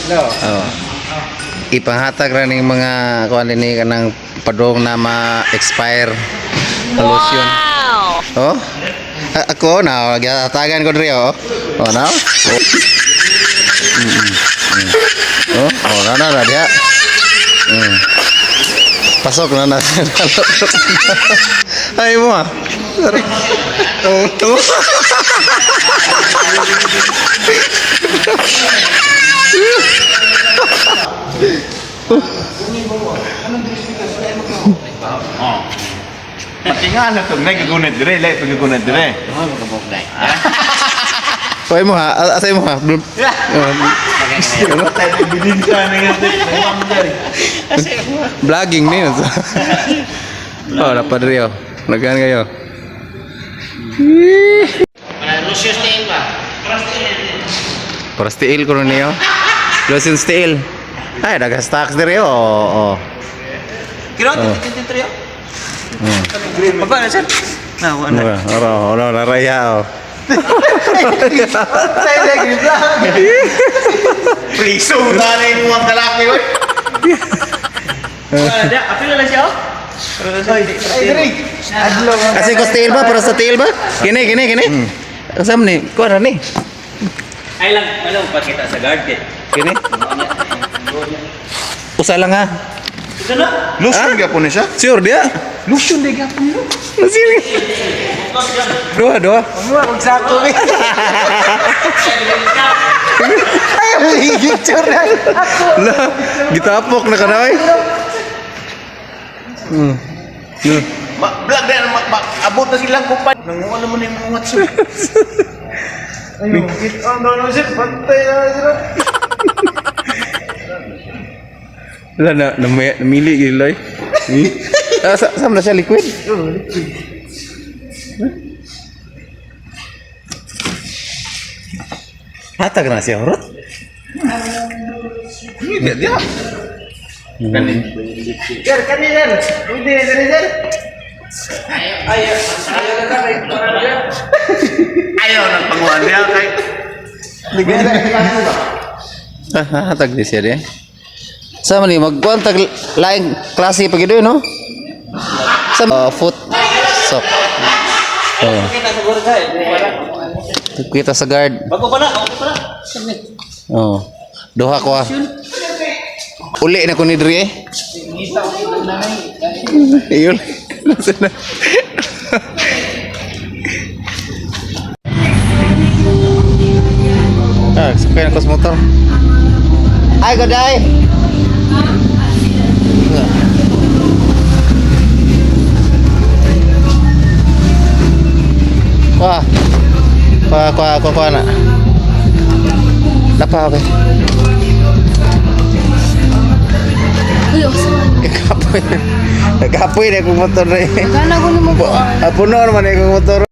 Oh. Ipanghatag ra ning mga kuan ni kanang padong na ma-expire lotion. Oh. Ako na gihatagan ko diri oh. Oh na. Oh, na dia. Pasok na natin. Ay mo ah. Oh, to. Patingan na itong nagagunit dire, lahat pagagunit dire. Hoy mo ha, asay mo ha. Tayo bilin sa nga Vlogging ni. Oh, dapat rio. Lagan kayo. Lucio Stein ba? Para steel ko niyo. Lotion steel. Ay, daga stocks diri oh. Kira tinitrio. Baba na sir. Na wala. Ora raya oh. Tayo lagi vlog. Priso na rin mo ang kalaki oy. Ada, apil na siya. Ay, dire. Adlo. Kasi ko steel ba para sa steel ba? Kini. Kasam ni, kuan ni. Ay lang, alam pa kita sa guard eh. Kini. Usa lang ha. Ito na? Lusun gyapon ni siya. Sure dia. Lusun di gyapon mo. Masili. Dua. Wag sako mi. Ay, picture na. Lah, gitapok na kanay. Vlog na abot na silang kumpay. Nanguha naman yung mga WhatsApp. Ayun, ang doon sir, pantay na sila. Lah na namili gilay. Sam na siya liquid. Hatag na siya urot. Hindi dia. Sir, kanina sir. Hindi, sir. Ayaw nang panguhan dia kay. Ligay na klase ba? Hatag di siya dia. Sama ni magkuan tag laing klase pagido no. Sa foot sock. Oh. Kita sa guard sir. Kita sa guard. Bago pa na. Oh. Duha ko ah. Uli na ko ni Dri eh. Iyon. Nasaan na? Sakay na ko sa motor. Ay, goday! Wah. Kuha na. Lapa, okay. Kapoy na akong motor na eh. Gana ko ni mo po. Puno naman akong motor.